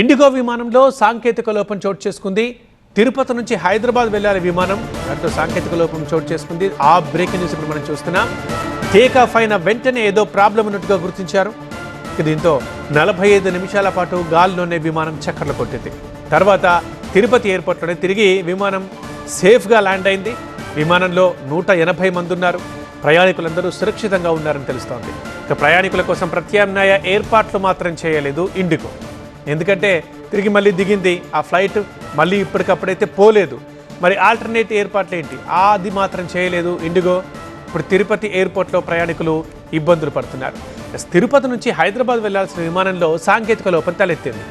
IndiGo విమానంలో సాంకేతిక లోపం చోటు చేసుకుంది. తిరుపతి నుంచి హైదరాబాద్ వెళ్లాలి విమానం, దాంట్లో సాంకేతిక లోపం చోటు చేసుకుంది. ఆ బ్రేకింగ్ న్యూస్ ఇప్పుడు మనం చూస్తున్నాం. టేక్ ఆఫ్ అయిన వెంటనే ఏదో ప్రాబ్లం ఉన్నట్టుగా గుర్తించారు. దీంతో 45 నిమిషాల పాటు గాల్లోనే విమానం చక్కర్లు కొట్టింది. తర్వాత తిరుపతి ఎయిర్పోర్ట్లోనే తిరిగి విమానం సేఫ్గా ల్యాండ్ అయింది. విమానంలో 180 మంది ఉన్నారు. ప్రయాణికులందరూ సురక్షితంగా ఉన్నారని తెలుస్తోంది. ఇక ప్రయాణికుల కోసం ప్రత్యామ్నాయ ఏర్పాట్లు మాత్రం చేయలేదు ఇండిగో. ఎందుకంటే తిరిగి మళ్ళీ దిగింది ఆ ఫ్లైట్, మళ్ళీ ఇప్పటికప్పుడైతే పోలేదు. మరి ఆల్టర్నేట్ ఏర్పాట్లు ఏంటి, అది మాత్రం చేయలేదు ఇండిగో. ఇప్పుడు తిరుపతి ఎయిర్పోర్ట్లో ప్రయాణికులు ఇబ్బందులు పడుతున్నారు. తిరుపతి నుంచి హైదరాబాద్ వెళ్లాల్సిన విమానంలో సాంకేతిక లోపం తలెత్తింది.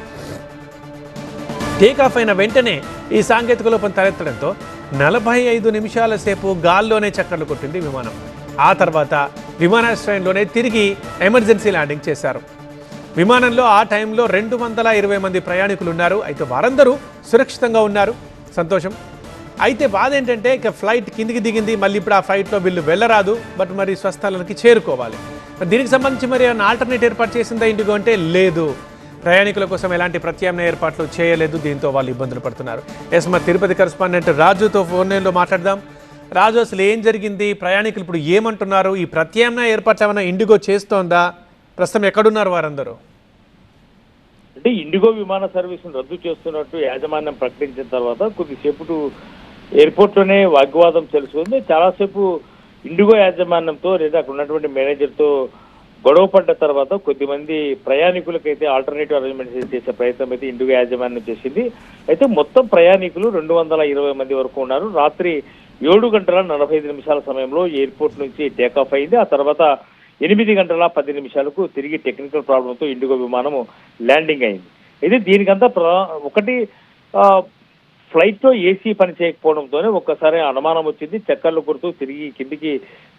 టేక్ ఆఫ్ అయిన వెంటనే ఈ సాంకేతిక లోపం తలెత్తడంతో 45 నిమిషాల సేపు గాల్లోనే చక్కర్లు కొట్టింది విమానం. ఆ తర్వాత విమానాశ్రయంలోనే తిరిగి ఎమర్జెన్సీ ల్యాండింగ్ చేశారు. విమానంలో ఆ టైంలో 220 మంది ప్రయాణికులు ఉన్నారు. అయితే వారందరూ సురక్షితంగా ఉన్నారు, సంతోషం. అయితే బాధ ఏంటంటే ఇక ఫ్లైట్ కిందికి దిగింది, మళ్ళీ ఇప్పుడు ఆ ఫ్లైట్లో వీళ్ళు వెళ్ళరాదు, బట్ మరి స్వస్థలానికి చేరుకోవాలి. దీనికి సంబంధించి మరి ఏమైనా ఆల్టర్నేట్ ఏర్పాటు చేసిందా ఇండిగో అంటే లేదు. ప్రయాణికుల కోసం ఎలాంటి ప్రత్యామ్నాయ ఏర్పాట్లు చేయలేదు. దీంతో వాళ్ళు ఇబ్బందులు పడుతున్నారు. మా తిరుపతి కరెస్పాండెంట్ రాజుతో ఫోన్ లైన్లో మాట్లాడదాం. రాజు, అసలు ఏం జరిగింది, ప్రయాణికులు ఇప్పుడు ఏమంటున్నారు, ఈ ప్రత్యామ్నాయ ఏర్పాట్లు ఏమైనా ఇండిగో చేస్తోందా, ప్రస్తుతం ఎక్కడున్నారు వారందరూ? అంటే ఇండిగో విమాన సర్వీసును రద్దు చేస్తున్నట్టు యాజమాన్యం ప్రకటించిన తర్వాత కొద్దిసేపు ఎయిర్పోర్ట్లోనే వాగ్వాదం తెలుసుకుంది. చాలాసేపు ఇండిగో యాజమాన్యంతో లేదా అక్కడ ఉన్నటువంటి మేనేజర్తో గొడవ పడ్డ తర్వాత కొద్దిమంది ప్రయాణికులకైతే ఆల్టర్నేటివ్ అరేంజ్మెంట్స్ చేసే ప్రయత్నం అయితే ఇండిగో యాజమాన్యం చేసింది. అయితే మొత్తం ప్రయాణికులు 220 మంది వరకు ఉన్నారు. రాత్రి 7 గంటల 45 నిమిషాల సమయంలో ఎయిర్పోర్ట్ నుంచి టేకాఫ్ అయింది. ఆ తర్వాత 8 గంటల 10 నిమిషాలకు తిరిగి టెక్నికల్ ప్రాబ్లంతో ఇండిగో విమానము ల్యాండింగ్ అయింది. అయితే దీనికంతా ఒకటి ఫ్లైట్లో ఏసీ పని చేయకపోవడంతోనే ఒక్కసారి అనుమానం వచ్చింది. చక్కర్లు కొడుతూ తిరిగి కిందికి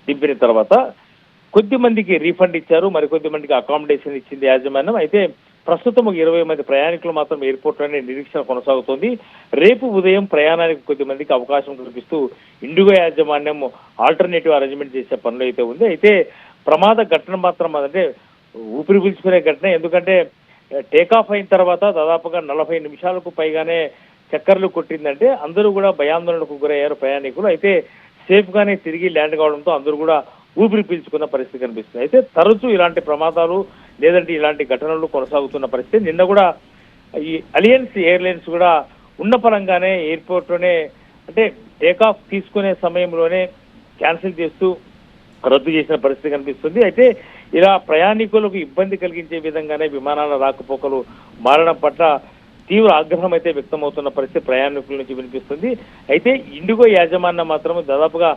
దింపిన తర్వాత కొద్ది మందికి రీఫండ్ ఇచ్చారు, మరికొద్ది మందికి అకామిడేషన్ ఇచ్చింది యాజమాన్యం. అయితే ప్రస్తుతం 20 మంది ప్రయాణికులు మాత్రం ఎయిర్పోర్ట్లోనే నిరీక్షణ కొనసాగుతోంది. రేపు ఉదయం ప్రయాణానికి కొద్ది మందికి అవకాశం కల్పిస్తూ ఇండిగో యాజమాన్యం ఆల్టర్నేటివ్ అరేంజ్మెంట్ చేసే పనులు అయితే ఉంది. అయితే ప్రమాద ఘటన మాత్రం అంటే ఊపిరి పీల్చుకునే ఘటన. ఎందుకంటే టేకాఫ్ అయిన తర్వాత దాదాపుగా 40 నిమిషాలకు పైగానే చక్కర్లు కొట్టిందంటే అందరూ కూడా భయాందోళనకు గురయ్యారు ప్రయాణికులు. అయితే సేఫ్ గానే తిరిగి ల్యాండ్ కావడంతో అందరూ కూడా ఊపిరి పీల్చుకున్న పరిస్థితి కనిపిస్తుంది. అయితే తరచూ ఇలాంటి ప్రమాదాలు లేదంటే ఇలాంటి ఘటనలు కొనసాగుతున్న పరిస్థితి. నిన్న కూడా ఈ అలియన్స్ ఎయిర్లైన్స్ కూడా ఉన్న పరంగానే ఎయిర్పోర్ట్లోనే అంటే టేకాఫ్ తీసుకునే సమయంలోనే క్యాన్సిల్ చేస్తూ రద్దు చేసిన పరిస్థితి కనిపిస్తుంది. అయితే ఇలా ప్రయాణికులకు ఇబ్బంది కలిగించే విధంగానే విమానాల రాకపోకలు మారడం పట్ల తీవ్ర ఆగ్రహం అయితే వ్యక్తమవుతున్న పరిస్థితి ప్రయాణికుల నుంచి వినిపిస్తుంది. అయితే ఇండిగో యాజమాన్యం మాత్రం దాదాపుగా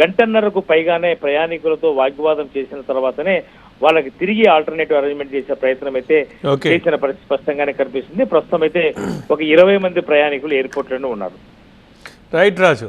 గంటన్నరకు పైగానే ప్రయాణికులతో వాగ్వాదం చేసిన తర్వాతనే వాళ్ళకి తిరిగి ఆల్టర్నేటివ్ అరేంజ్మెంట్ చేసే ప్రయత్నం అయితే చేసిన పరిస్థితి స్పష్టంగానే కనిపిస్తుంది. ప్రస్తుతం అయితే ఒక 20 మంది ప్రయాణికులు ఎయిర్పోర్ట్లోనే ఉన్నారు. రైట్ రాజు.